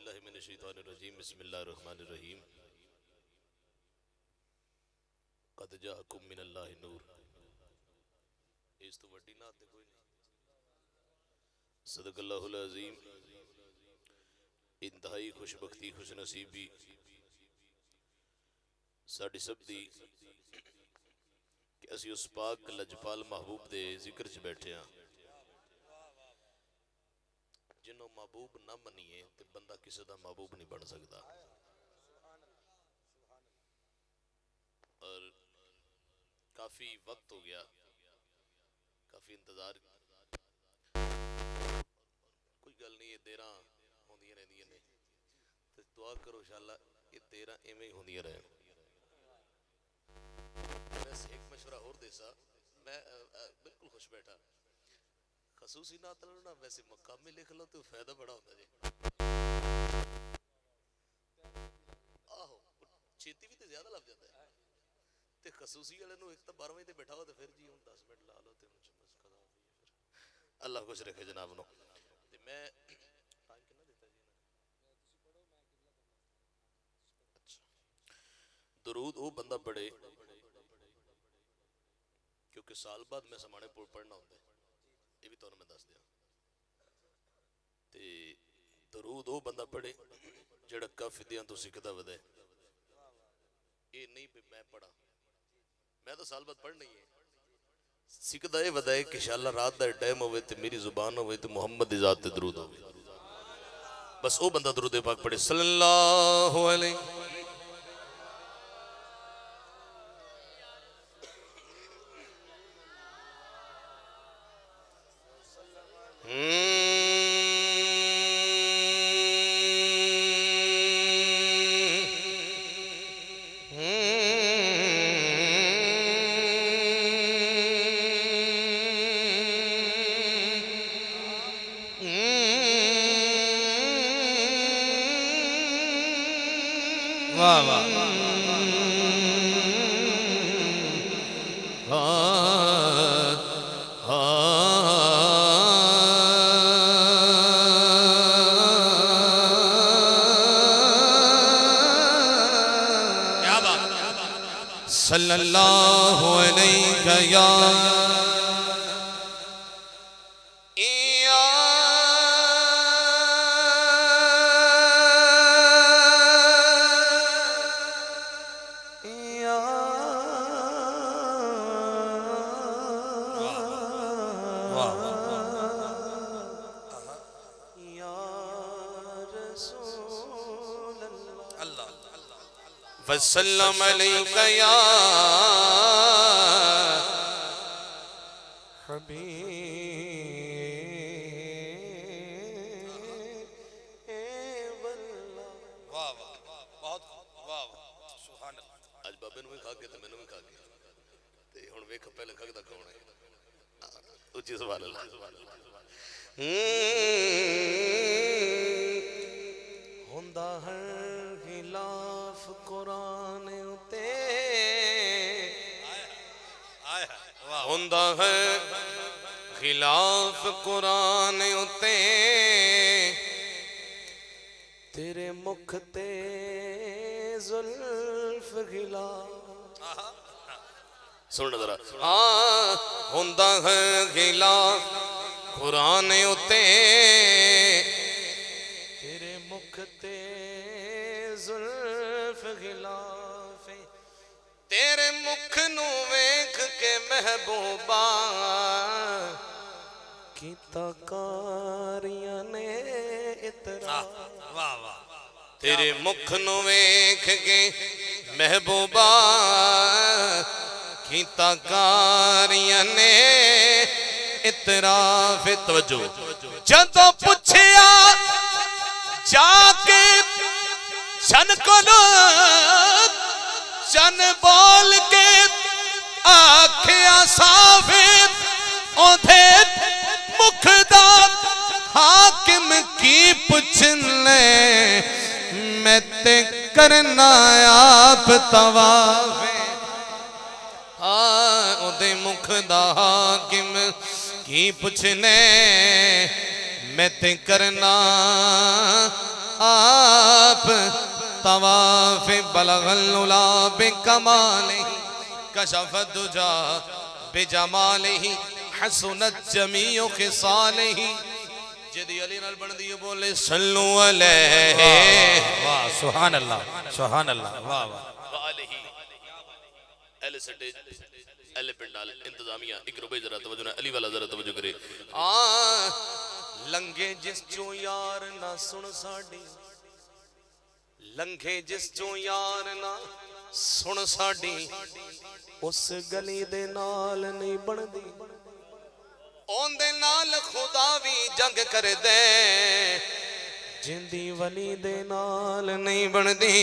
औज़ुबिल्लाहिमिनश्शैतानिर्रजीम बिस्मिल्लाहिर्रहमानिर्रहीम क़द जाअकुम मिनल्लाहि नूर। इस तो वड्डी नात ते कोई नहीं। सदक़ल्लाहुल अज़ीम। इंतहाई खुशबख्ती खुशनसीबी साडी सब दी कि असी उस पाक लजपाल महबूब दे जिक्र च बैठे हाँ जिन्हों महबूब ना मनीए तो बंदा किसी का महबूब नहीं बन सकता। और काफ़ी वक्त हो गया, काफ़ी इंतज़ार। कोई गल नहीं, ये देर होंदियां रहंदियां ने तो दुआ करो इंशाअल्लाह ये देर इवें ही होंदियां रहें। बस एक मशवरा और देसा, मैं बिल्कुल खुश बैठा। खसूसी नात ना वैसे मकामी लिख लो तो फायदा बड़ा होता जी। आहो छेती भी तो ज्यादा लग जाता है ते खसूसी वाले नु एक तो 12 बजे बैठा हो तो फिर जी हम 10 मिनट ला लो ते फिर अल्लाह खुश रखे जनाब नो। ते मैं टाइम कितना देता जी अच्छा दरूद वो बंदा पढ़े क्योंकि साल बाद मैं समाने पढ़ना होता है, ये भी तुहानू मैं दस दिया। ते दरूद वो बंदा पढ़े जेड़ा काफिदियां तो सिखदा वधे। ये नहीं भी मैं पढ़ा, मैं तो साल बाद पढ़ना ही है। सिखदा ये वधाए कि इंशाअल्लाह रात दा टाइम होवे ते मेरी जुबान होवे ते मोहम्मद दी जात ते दरूद होवे। बस वो बंदा दरूद पाक पढ़े सल्लल्लाहु अलैहि। वाह वाह क्या बात। सल्लल्लाहु अलैहि या वसल्लम अलैका या हबीबल्लाह। वाह वाह बहुत वाह सुभान अल्लाह। आज बाबे नूं भी खा के ते मैनूं भी खा के ते हुण वेख पहले खगदा कौन है। उच्ची सुभान अल्लाह। हुंदा है खिलाफ कुरान उते हुंदा है खिलाफ कुरान उते तेरे मुख ते जुल्फ खिलाफ। सुन जरा हाँ हुंदा है खिलाफ कुरान उते तेरे मुख ते जुल्फ खिलाफ। तेरे मुख नू वेख के महबूबा कीता कारियां ने इतरा। वाह वाह। तेरे मुख नू वेख के महबूबा कीता कारियां ने इतराफ। तवज्जो जदों पुछया जाके सन कोलो चन बोल के आखिया साफे ओधे मुखदा हाकिम की पुछने मैं ते करना आप तवाफे। हाँ ओधे मुखदा हाकिम की पुछने मैं ते करना आप तवाफ बलगल उला बिकमालिही कशफत दुजा बिजमालिही हसनत जमीउ खिसालिही जदी अली नाल बनदी बोले सल्लु अलैहि वाह सुभान अल्लाह वाह वाह वालिही अहले स्टेज अहले पिंडाल इंतजामिया एक रुपए जरा तवज्जो ना अली वाला जरा तवज्जो करे लंघे जिस चो यार ना सुन साडी लंघे जिस चो यार ना सुन साडी उस गली दे नाल नहीं बनदी ओंदे नाल खुदा भी जंग कर दे जिंदी वली दे नाल नहीं बनदी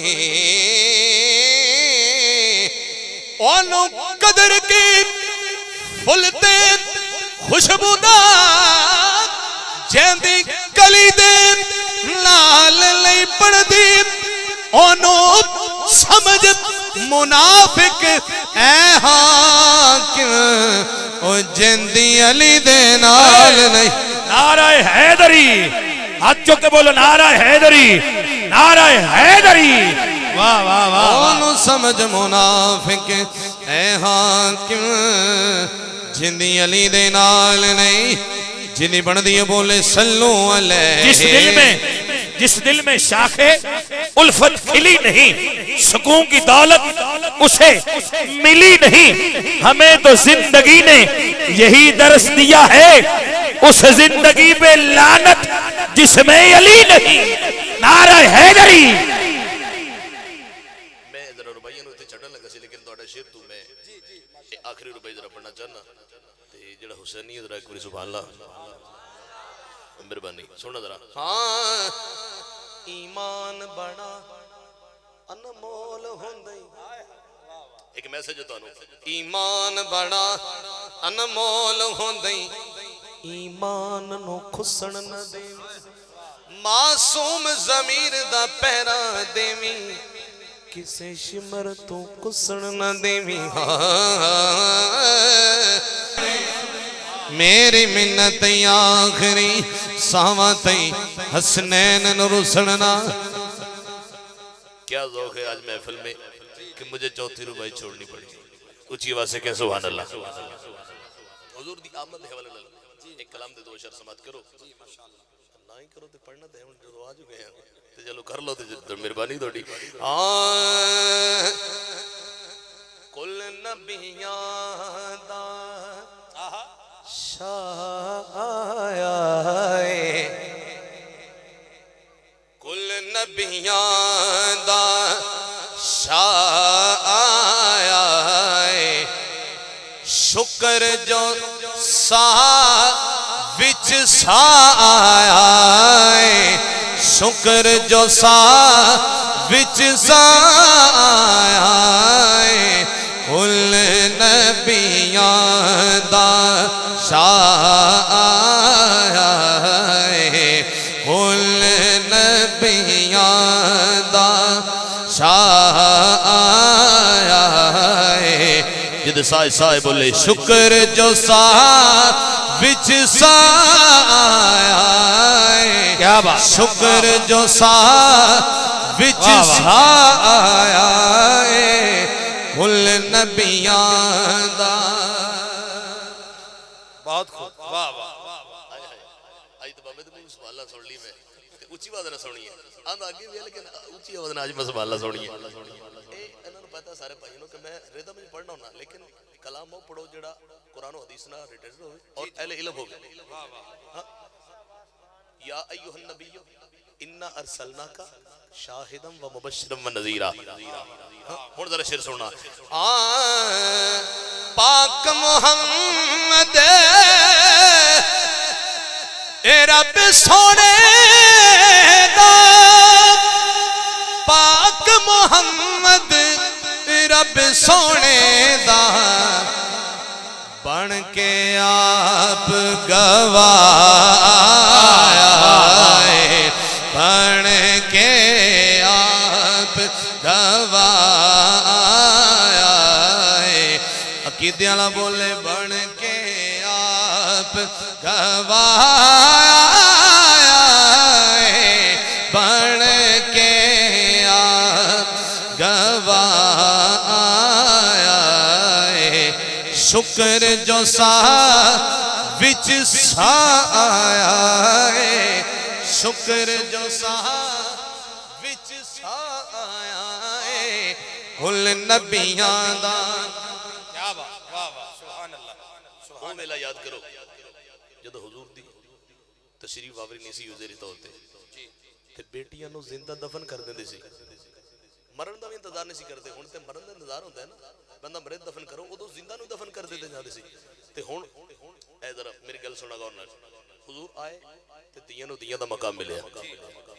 ओनू कदर की फुलते खुशबूदार जिंदी गली दे नाल नहीं बनदी ओनू समझ मुनाफिक ऐ हाकिम ओ जिंदी अली दे नाल नहीं नारा हैदरी हाथ चुक के बोलो नारा हैदरी वाह वाह वाह ओनू समझ मुनाफिक ऐ हाकिम जिंदी अली दे नाल नहीं जिंदी बनदी बोले सल्लू अलैहि जिस दिल में शाखे उल्फत खिली नहीं सुकून की दौलत उसे मिली नहीं हमें तो जिंदगी ने यही दर्स दिया है उस जिंदगी पे लानत जिसमें अली नहीं नारा हैदरी मैं जरा रुपये नु इत्थे छड्डन लगा सी लेकिन ਤੁਹਾਡਾ शेर तू मैं आखिरी रुपये जरा पढ़ना चाहना ते जेड़ा हुसैनी जरा एक बार सुभान अल्लाह मेहरबानी सुनना जरा हां ईमान बड़ा अनमोल हुंदा एक मैसेज है ਤੁਹਾਨੂੰ ईमान बड़ा अनमोल हुंदा ईमान नु खुसण न दे मासूम ज़मीर दा पहरा देवी किसे शिमर तू कुसण न देवी मेरी मिन्नत आखिरी सावत हसनैन रुसणना क्या ज़ौक़ है आज महफिल में कि मुझे चौथी रुबाई छोड़नी पड़ी ऊंची आवाज़ से कह सुभान अल्लाह हुजूर दी आमद है वाले एक कलाम दे दो शर समात करो ना ही करो तो पढ़ना दे जो आ चुके हैं तो चलो कर लो तो मेहरबानी थोड़ी कुल नबियां दा शाया कुल नबियां दा शाया शुक्र जो सा विच साया शुक्र जो सा विच साया कुल नबियां दा शाया कुल नबियां दा शाया जिद साए साए बोले शुक्र जो सा विच साया क्या बात शुक्र जो सा विच साया कुल नबियां दा बहुत खूब वाह वाह आज तो बाबे तो सुभान सुन ली मैं ऊंची आवाज ना सुनी है आंदा आगे भी लेकिन ऊंची आवाज ना आज मैं सुभान सुनी है ए इन्हां नु पता सारे भाइयों को मैं रिदम में पढ़ना होना लेकिन कलाम वो पढ़ो जेड़ा कुरान और हदीस ना रिलेटेड हो और अहले इल्म हो वाह वाह या अय्युहन नबिय्यु इन्ना अरसलनाका शाहिदम व मुबश्शिरम व नज़ीरा हुन जरा शेर सुनना पाक मोहम्मद ए रब सोने दा पाक मोहम्मद रब सोने दा बन के आप गवाया बन के आप गवाया अकीदे वाला बोले बन के आप गवाया बन शुक्र जो सा विच सा आया है, शुक्र जो सा विच सा आया है, कुल नबियां दा। क्या बात, वाह वाह, सुभान अल्लाह। वो मेला याद करो जदों हुजूर दी तशरीफ आवरी नहीं सी ज़ेरी तौर ते बेटियां नूं जिंदा दफन कर देंदे सी, मरण का भी इंतजार नहीं करते। हुण ते मरण का इंतजार होता है ना, बंदा मरे दफन करो, उदों जिंदा नूं दफन कर देते जाते सी। ते हुण ए जरा मेरी गल सुना गौर नाल, हुजूर आए ते तियां नूं तियां दा मकाम मिलिया,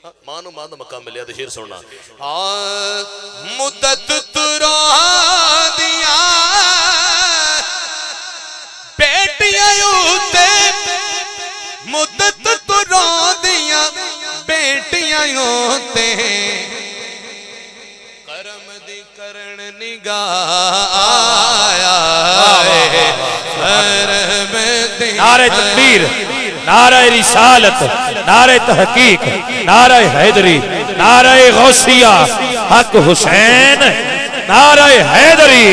हां मां नूं मां दा मकाम मिलिया। ते शेर सुनना, मुद्दत तुरा दिया बेटियां उते, मुद्दत तुरा दिया बेटियां उते, करम दी करण निगाह आया है, करम दी। नारे तकबीर, नारे रिसालत, नारे तहकीक, नारे हैदरी, नारे गौसिया, हक हुसैन, नारे हैदरी,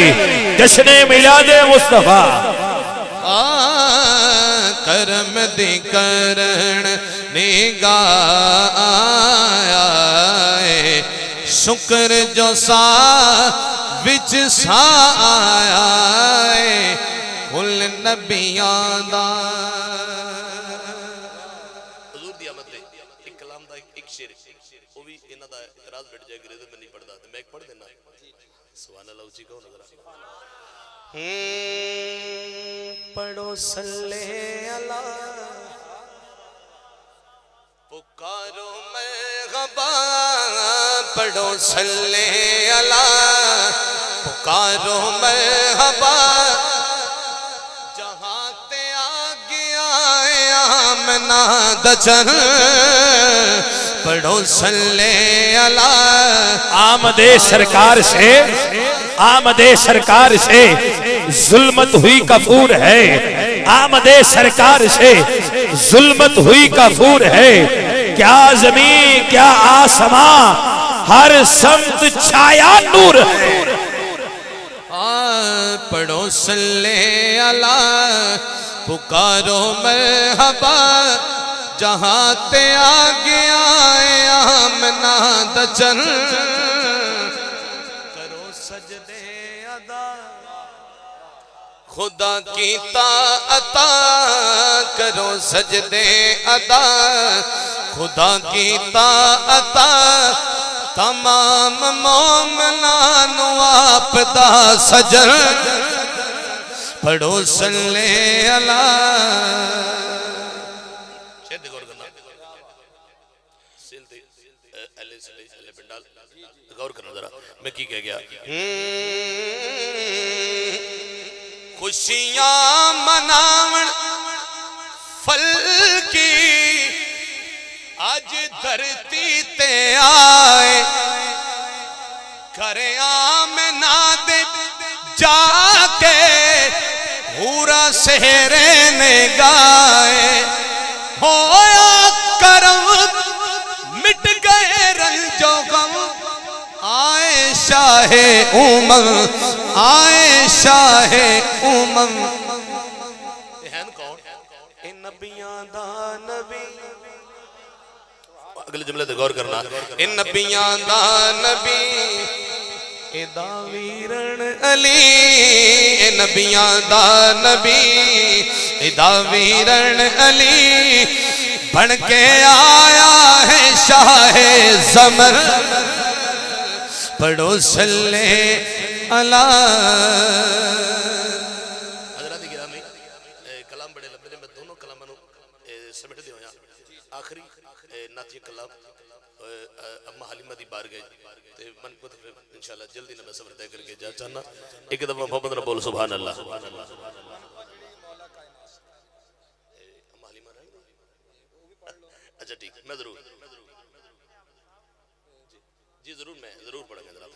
जश्ने मिलादे मुस्तफा। करम दी करण निगाह आया है, शुक्र जो सा विच सा आया है, कुल नबियां दा। हुजूर दी आमद ते एक कलाम दा एक शेर, वो भी इन्हां दा इतराज बैठ जाए कि मैं नहीं पढ़दा, ते मैं एक पढ़ देना। सुभान अल्लाह, ऊंची कहो नजर। पढ़ो सल्ले अला, पुकारो मरहबा, पढ़ो सल्ले अला, पुकारो मरहबा, जहां ते आ गया आमना दचन, पढ़ो सल्ले अला। आमदे सरकार से, आमदे सरकार से जुल्मत हुई कफूर है, आमदे सरकार से जुल्मत हुई कफूर है, क्या जमीन क्या आसमां हर समत छाया नूर है। पढ़ो सल्ले अला, पुकारो मरहबा, जहां ते आ गया आमना दचन, करो सजदे अदा, खुदा की अता, करो सजदे अदा, खुदा की अता, तमाम मोमनां नू आप दा सजन, पढ़ो सल्ले अला। शेर दी गौर करना, सिल दी एले सले एले पिंडाल गौर करना जरा, मैं की कह गया। खुशियां मनावण फल की आज धरती ते आए, करे आमना दे जाके पूरा सहरे ने गाए, होया करम मिट गए रंजो गम, आए शाहे उमम, आए शाहे उमम। कौन इन नबियां दा नबी, अगले जुमले ते गौर करना, इन नबियां दा नबी, एदा वीरन अली, ए नबियां दा नबी, एदा वीरन अली, बन के आया है शाहे ज़मर, पढ़ो सल्ले अला। हज़रात गिरामी, कलाम बड़े लंबे ने, मैं दोनों कलामां नूं समेट दे होया। आखिरी नाती कलाम अम्मा हलीमा दी बारगाह ते मन को इंशाअल्लाह जल्दी ना मैं सफर तय करके जा चाहना। एक दफा मोहम्मद ना बोल सुभान अल्लाह। अच्छा ठीक, मैं जरूर जी जरूर मैं जरूर पढ़ूंगा जनाब।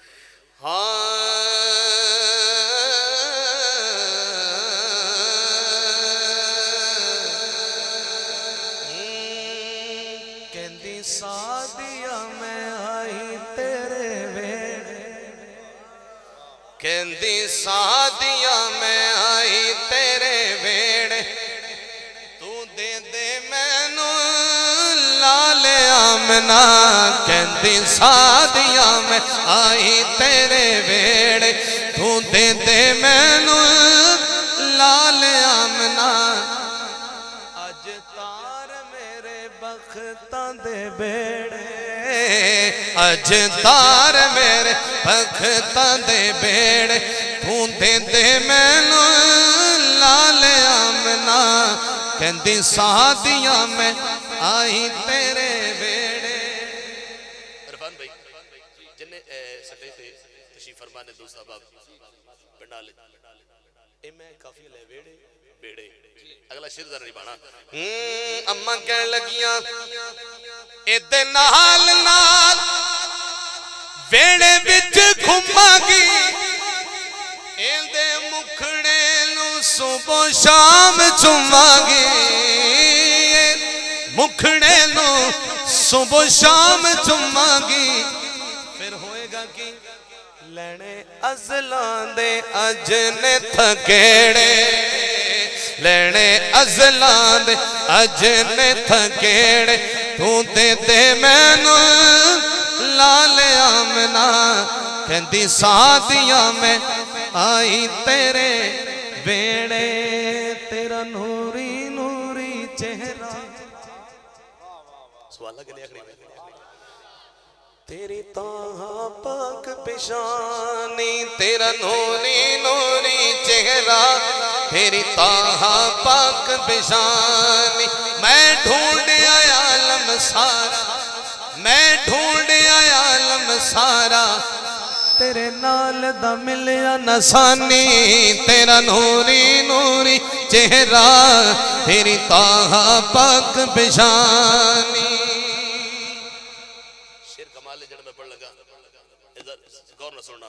कहंदी सादिया मैं आई तेरे वेड़े, कहंदी सादिया मैं आई तेरे आमना कहती सादिया मैं आई तेरे वेड़े तू दे दे मैनू लाल आमना अज तार मेरे बख्तां दे बेड़े अज तार मेरे बख्तां दे बेड़े तू दे दे मैनू लाल आमना कहती सादिया मैं आई तेरे बेड़े। इरफान भाई जिन्हें स्टेज ते तशरीफ फरमा ने दोस्त साहब पंडाल ए मैं काफी ले वेड़े बेड़े अगला शेर जरा नहीं पाना। अम्मा कह लगियां इदे नाल नाल वेड़े विच घुमांगी एंदे मुखड़े नू सुबह शाम चुमांगी मुखड़े नू सुबह शाम चुमांगी फिर होएगा कि लेने अज़लां दे अज ने थकेड़े लेने अज़लां दे अज ने थकेड़े तू दे दे मैनू लाल आमना कहती सादिया मैं आई तेरे वेड़े तेरा नूरी नूरी चेहरा सवाल के लिए आखिरी तेरी ताहा पाक पेशानी तेरा नूरी नूरी चेहरा तेरी ताहा पाक पेशानी मैं ढूंढ आया आलम सारा मैं ढूंढ आया आलम सारा तेरे नाल दा मिलिया नसानी तेरा नूरी नूरी चेहरा तेरी ताहा पाक पेशानी। शेर कमाल जड़ में पढ़ लगा इधर गौर न सुनना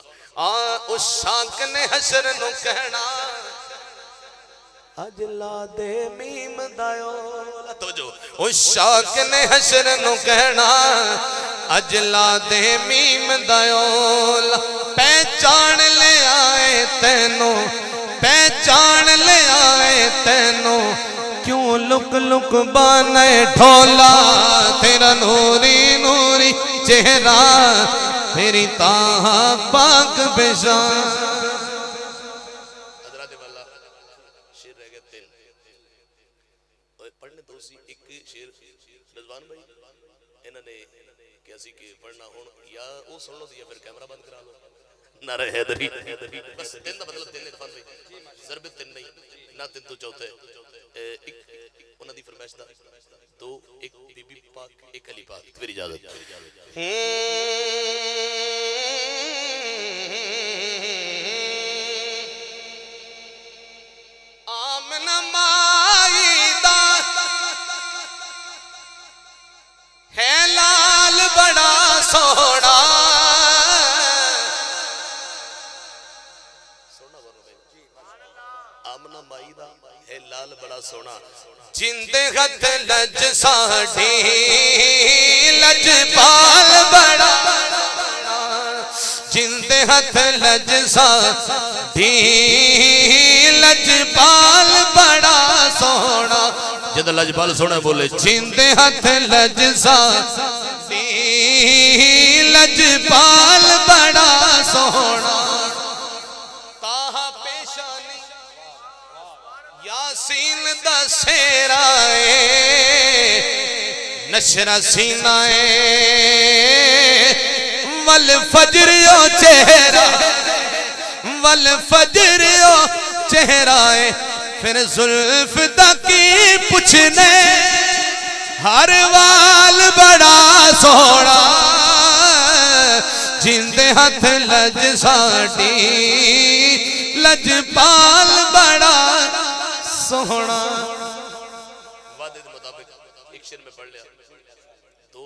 उस शाक ने हशर नु कहना अज ला दे मीम दायो तो जो उस शाक ने हशर नु कहना अज ला दे मीम दयोल पहचान ले आए तेनों पहचान ले आए तेनों क्यों लुक लुक बाने ढोला तेरा नूरी नूरी चेहरा तेरी ताहा पाक बेजान। हजरत वाला शेर रह गए 3 और पढ़ने तो सी एक शेर रिजवान भाई इन्होंने कैसी कि पढ़ना हुन या वो सुन लो या फिर कैमरा बंद करा लो नारे हैदरी बस 3 का मतलब 3 इरफान भाई सिर्फ 3 नहीं ना 3 तो चौथे एक उन्हां दी फरमाइश दा 2 एक बीबी पाक एक अली पाक मेरी इजाजत आमना माई दा है लाल बड़ा सोहना आमना माई दा है लाल बड़ा सोना जिंदे हथ लज साढ़ी लज पाल बड़ा जिंदे हथ लज साढ़ी लज पाल बड़ा सोना जद लजपाल सोना बोले जिंदे हथ लज साढ़ी लज पाल बड़ा सोना ताहा पेशानी यासीन दा सेरा नशरा सीना वल फजरियो चेहरा वल फजरियो चेहरा फिर जुल्फ तकी पूछने हर वाल बड़ा सोहना जिंदे हथ लज साड़ी लज पाल बड़ा सोहना। वादे के मुताबिक एक शेर में पढ़ लिया 2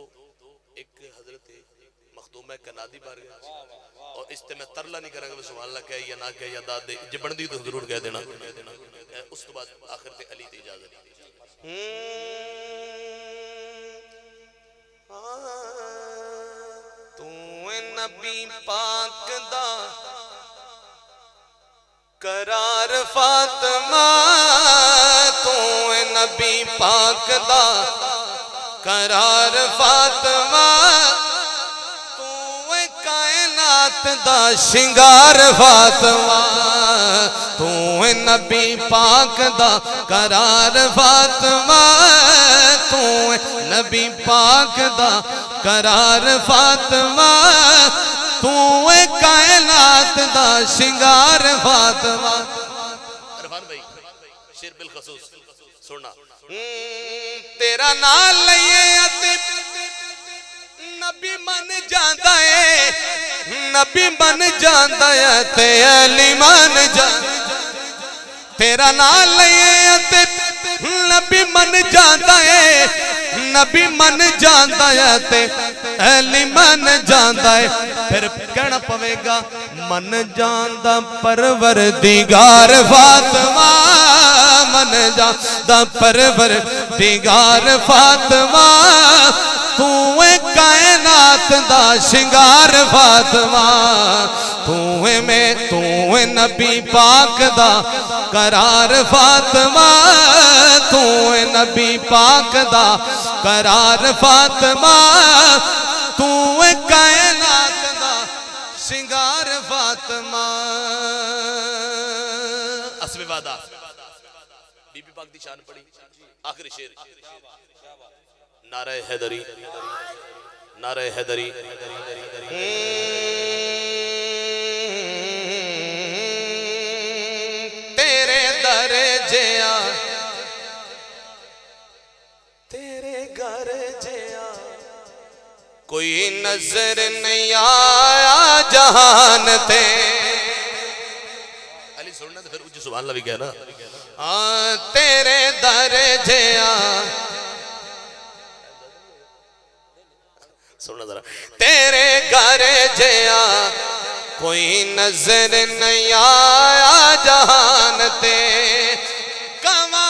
एक हजरत मखदूम कनादी बार गया और इससे मैं तरला नहीं करूंगा सुभान अल्लाह कह या ना कह या दाद दे जे बनदी तो जरूर कह देना उस तो बाद आखिर ते अली दी इजाजत तू नबी पाक दा करार फातिमा तू नबी पाक दा करार फातिमा तू कायनात दा शिंगार फातिमा तू नबी पाक दा करार फातिमा तू नबी पाक दा करार फातिमा तू कायनात दा शिंगार फातिमा। इरफान भाई शेर बिल खसूस सुनना। तेरा नाल लइए अते नबी मन जांदा है, नबी मन जांदा है ते अली मन जा। तेरा नाल लइए अते नबी मन जांदा है, नबी मन जांदा है ते अली मन जांदा है। फिर कहना पवेगा मन जांदा परवरदिगार फातिमा मन जांदा परवरदिगार फातिमा तू कायनात दा शिंगार फातिमा तू नबी पाक दा करार फातिमा तू नबी पाक दा करार फातिमा तू कायनात दा शिंगार फातिमा। असमे वादा बीबी पाक दी शान पड़ी आखिरी शेर। नारे हैदरी नारे हैदरी तेरे दर जिया तेरे घर जिया कोई नजर नहीं आया जहान ते। अली सुनना तो फिर उच्च सुभान अल्लाह भी गया ना। तेरे दर जिया सुनना जरा। तेरे घर जिया कोई नजर नहीं आया जहान ते। कमा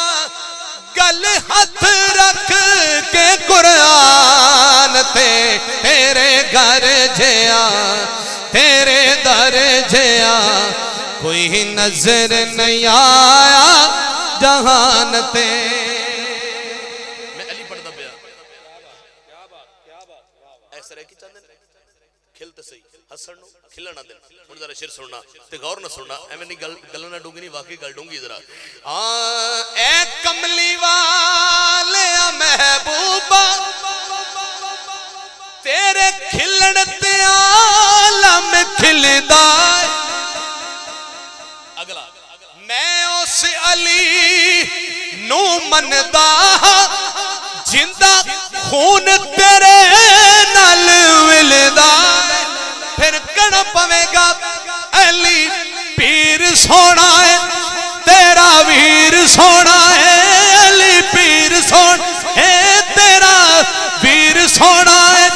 गल हथ रख के कुरान ते तेरे घर जिया तेरे दर जिया कोई नजर नहीं आया जहान ते। मैं अली पढ़दा पिया ऐसा रह की चंदन खिलते सही हसन नु खिलना दे। हुन जरा शेर सुनना ते गौर ना सुनना एवें नहीं गल ना डूंगी नहीं वाकई गल डूंगी जरा। ए कमली वाले महबूबा तेरे खिलण ते आलम खिलदा। अगला मैं उस अली नू मनदा जिंदा खून तेरे नाल विलदा। फिर कहना पवेगा अली पीर सोना है तेरा वीर सोना है। अली पीर सोना है तेरा वीर सोना है।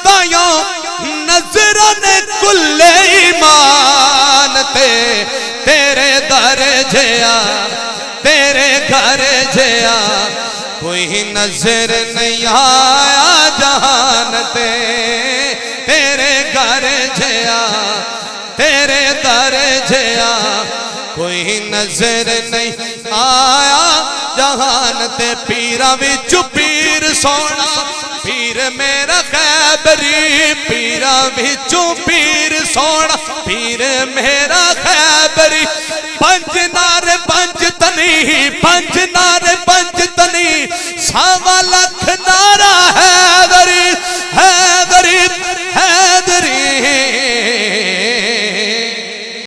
तायो नजरों ने कुल्ले ईमान ते तेरे दर जिया तेरे घर जिया कोई नजर नहीं आया जहान ते। तेरे घर जिया तेरे दर जिया कोई नजर नहीं आया जहान ते। पीरा विच पीर सोना पीर मेरा खैबरी पीरा विचों पीर सोना पीर मेरा खैबरी। पंज नार पंज तनी पंज नार